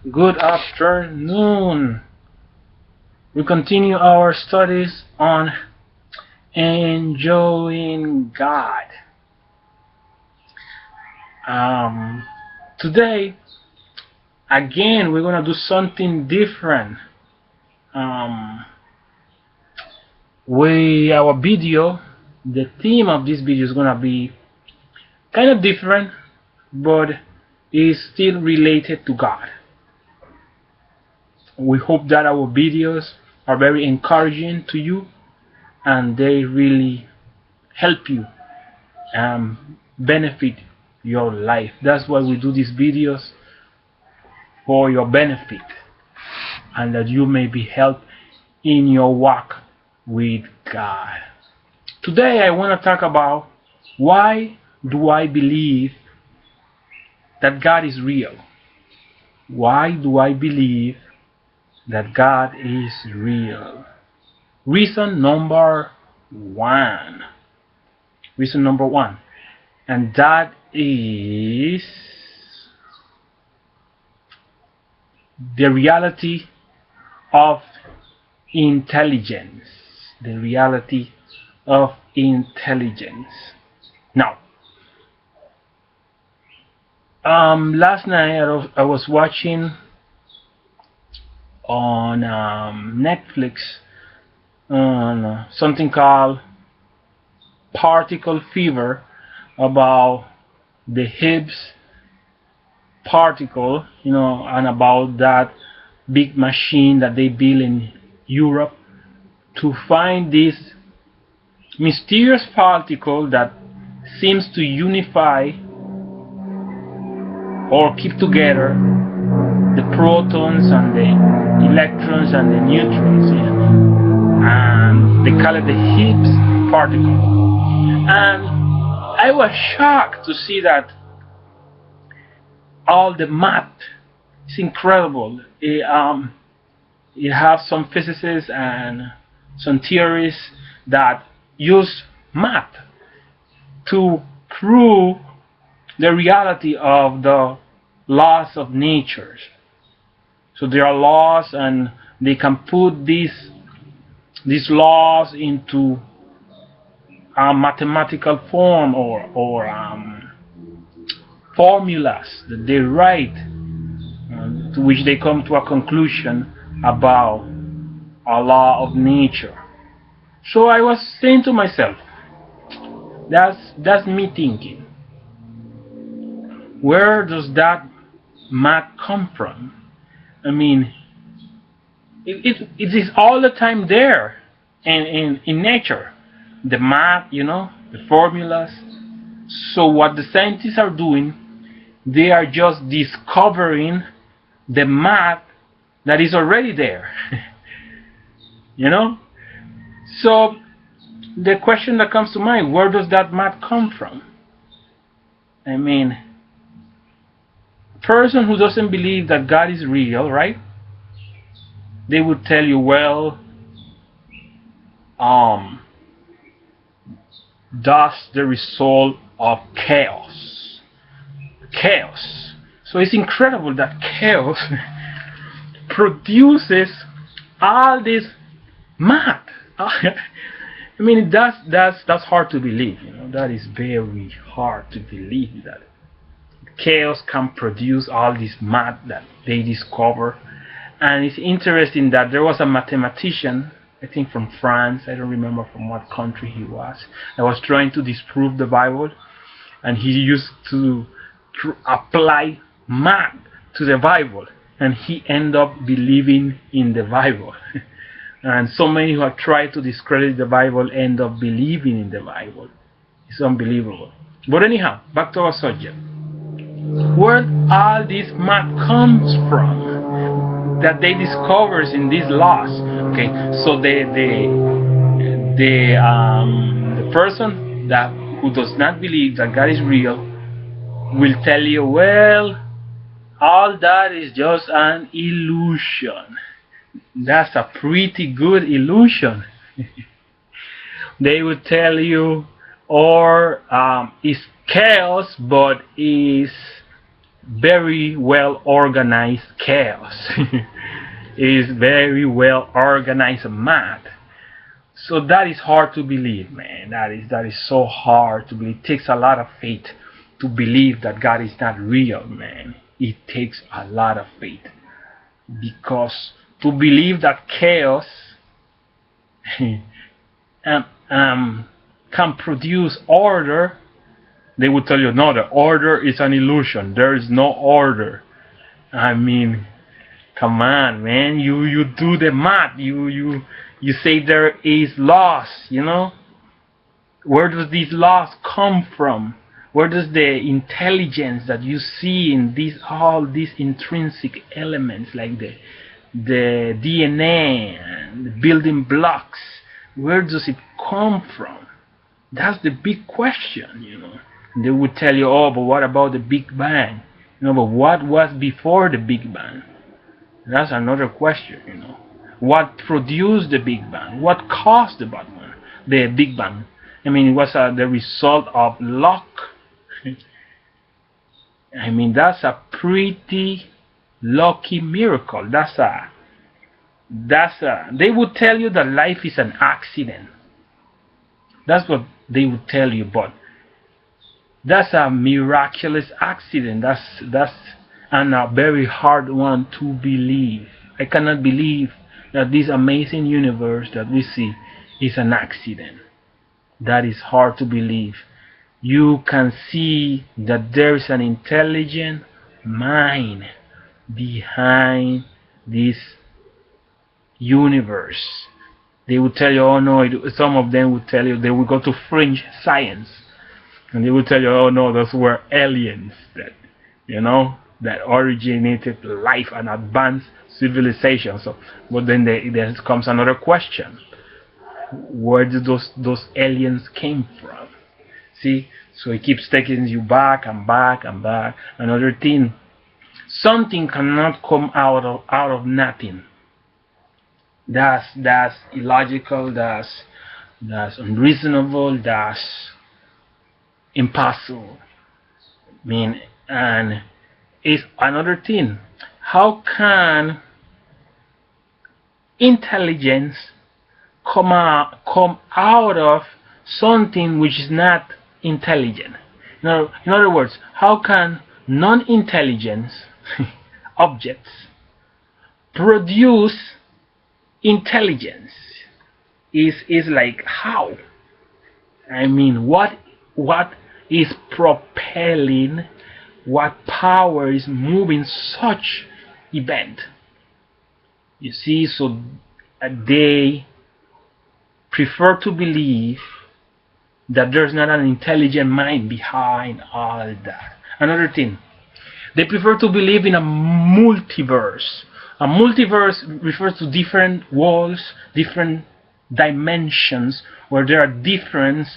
Good afternoon. We continue our studies on enjoying God. Today, again, we're gonna do something different. Our video, the theme of this video is gonna be kind of different, but is still related to God. We hope that our videos are very encouraging to you and they really help you benefit your life. That's why we do these videos, for your benefit, and that you may be helped in your walk with God. Today I want to talk about why do I believe that God is real. Why do I believe that God is real? Reason number one, and that is the reality of intelligence. The reality of intelligence. Now, last night I was watching on Netflix something called particle fever, about the Higgs particle, and about that big machine that they built in Europe to find this mysterious particle that seems to unify or keep together the protons and the electrons and the neutrons, and they call it the Higgs particle. And I was shocked to see that all the math is incredible. It has some physicists and some theories that use math to prove the reality of the laws of nature. So there are laws, and they can put these laws into a mathematical form or formulas that they write, to which they come to a conclusion about a law of nature. So I was saying to myself, that's me thinking, where does that math come from? I mean, it is all the time there in nature, the math, the formulas. So what the scientists are doing, they are just discovering the math that is already there. So the question that comes to mind, where does that math come from? I mean, a person who doesn't believe that God is real, right? They would tell you, well, that's the result of chaos. So it's incredible that chaos produces all this math. I mean, that's hard to believe. That is very hard to believe that chaos can produce all this math that they discover. And it's interesting that there was a mathematician, I think from France, I don't remember from what country he was, that was trying to disprove the Bible, and he used to apply math to the Bible, and he ended up believing in the Bible. And so many who have tried to discredit the Bible end up believing in the Bible. It's unbelievable. But anyhow, back to our subject. Where all this math comes from that they discovers in these laws. Okay, so the person who does not believe that God is real will tell you, well, all that is just an illusion. That's a pretty good illusion. They would tell you, or it's chaos, but is very well organized chaos. It is very well organized math. So that is hard to believe, man. That is so hard to believe. It takes a lot of faith to believe that God is not real, man. It takes a lot of faith. Because to believe that chaos can produce order, they would tell you, no, the order is an illusion. There is no order. I mean, come on, man. You do the math. You say there is loss, you know? Where does these laws come from? Where does the intelligence that you see in all these intrinsic elements like the DNA and the building blocks, where does it come from? That's the big question, you know. And they would tell you, oh, but what about the Big Bang? You know, but what was before the Big Bang? That's another question, you know. What produced the Big Bang? What caused the Big Bang? I mean, it was the result of luck. I mean, that's a pretty lucky miracle. They would tell you that life is an accident. That's what they would tell you, but that's a miraculous accident. That's and a very hard one to believe. I cannot believe that this amazing universe that we see is an accident. That is hard to believe. You can see that there is an intelligent mind behind this universe. They would tell you, oh no, some of them would tell you, they would go to fringe science, and they would tell you, oh no, those were aliens that, you know, that originated life and advanced civilization. So, but then there comes another question: where did those aliens came from? See, so it keeps taking you back and back and back. Another thing, something cannot come out of nothing. That's illogical. That's unreasonable. That's impossible. I mean, and it's another thing. How can intelligence come out of something which is not intelligent? In other words, how can non-intelligence objects produce intelligence? Is like how? I mean, what is propelling? What power is moving such event? You see, so they prefer to believe that there's not an intelligent mind behind all that. Another thing, they prefer to believe in a multiverse. A multiverse refers to different worlds, different dimensions, where there are different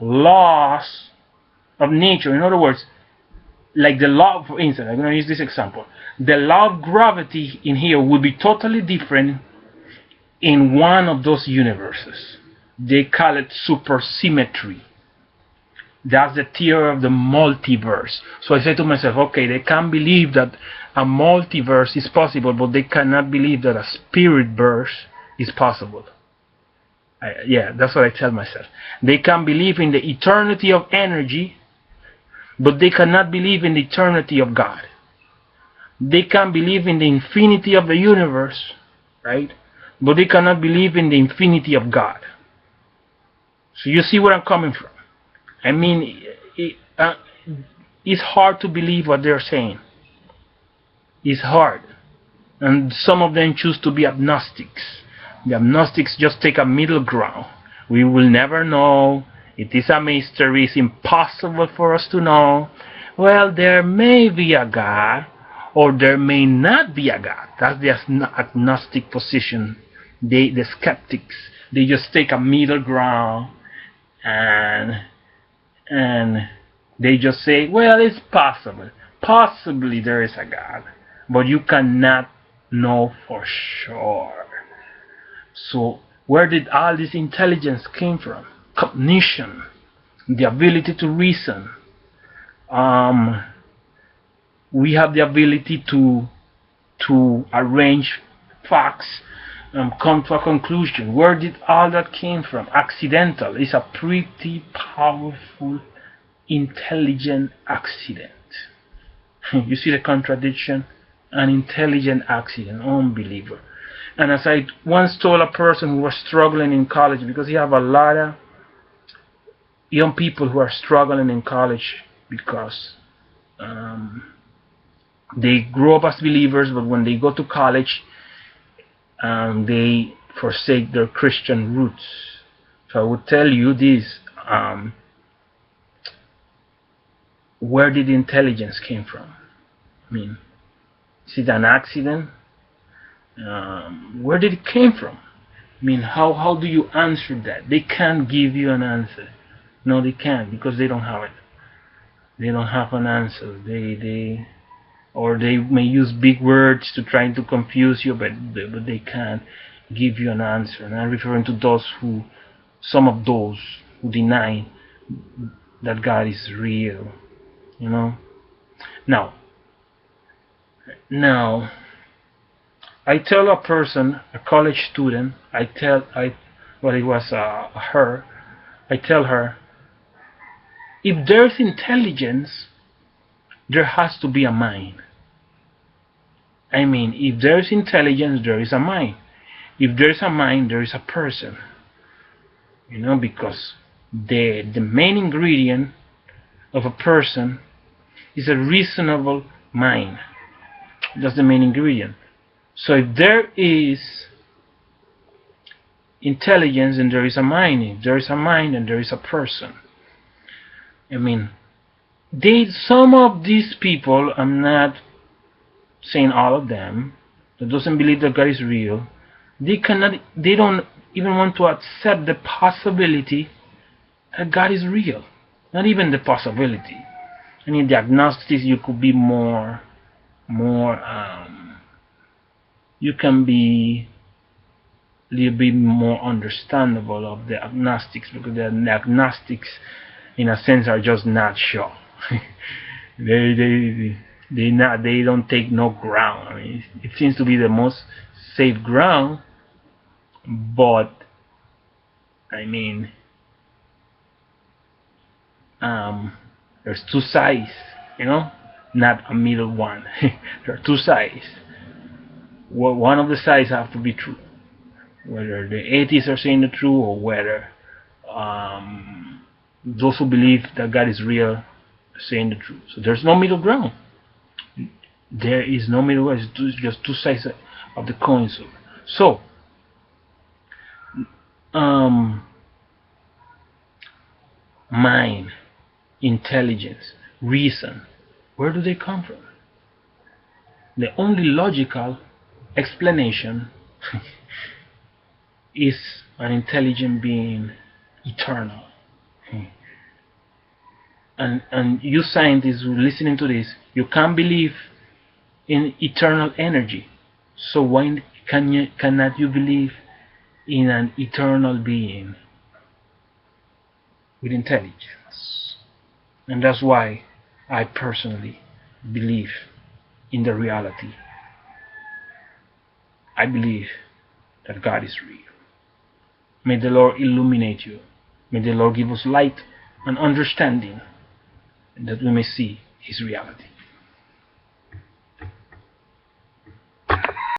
laws of nature. In other words, like the law, for instance, I'm going to use this example. The law of gravity in here would be totally different in one of those universes. They call it supersymmetry. That's the theory of the multiverse. So I say to myself, okay, they can't believe that a multiverse is possible, but they cannot believe that a spirit verse is possible. Yeah, that's what I tell myself. They can believe in the eternity of energy, but they cannot believe in the eternity of God. They can believe in the infinity of the universe, right? But they cannot believe in the infinity of God. So you see where I'm coming from. I mean, it's hard to believe what they're saying. It's hard. And some of them choose to be agnostics. The agnostics just take a middle ground. We will never know. It is a mystery. It's impossible for us to know. Well, there may be a God, or there may not be a God. That's the agnostic position. The skeptics, they just take a middle ground, and they just say, well, it's possible. Possibly there is a God, but you cannot know for sure. So where did all this intelligence came from? Cognition, the ability to reason, We have the ability to arrange facts and come to a conclusion. Where did all that came from? Accidental is a pretty powerful, intelligent accident. You see the contradiction? An intelligent accident, unbeliever. And as I once told a person who was struggling in college, because you have a lot of young people who are struggling in college because they grow up as believers, but when they go to college, they forsake their Christian roots. So I would tell you this: where did intelligence came from? I mean, is it an accident? Where did it came from? I mean, how do you answer that? They can't give you an answer. No, they can't, because they don't have it. They don't have an answer. Or they may use big words to try to confuse you, but they can't give you an answer. And I'm referring to some of those who deny that God is real. You know. Now, I tell a person, a college student, I tell her, if there's intelligence, there has to be a mind. I mean, if there's intelligence, there is a mind. If there's a mind, there is a person. You know, because the main ingredient of a person is a reasonable mind. That's the main ingredient. So if there is intelligence, then there is a mind. If there is a mind, then there is a person. I mean, some of these people, I'm not saying all of them, that doesn't believe that God is real, they don't even want to accept the possibility that God is real. Not even the possibility. I mean, the agnostics, you could be you can be a little bit more understandable of the agnostics, because the agnostics, in a sense, are just not sure. they don't take no ground. I mean, it seems to be the most safe ground, but I mean, there's two sides, you know, not a middle one. There are two sides. Well, one of the sides have to be true, whether the atheists are saying the truth, or whether those who believe that God is real are saying the truth. So there's no middle ground. There is no middle ground. It's just two sides of the coin. So mind, intelligence, reason, where do they come from? The only logical explanation is an intelligent being, eternal. And you scientists who are listening to this, you can't believe in eternal energy. So why cannot you believe in an eternal being with intelligence? And that's why I personally believe in the reality. I believe that God is real. May the Lord illuminate you. May the Lord give us light and understanding, that we may see His reality.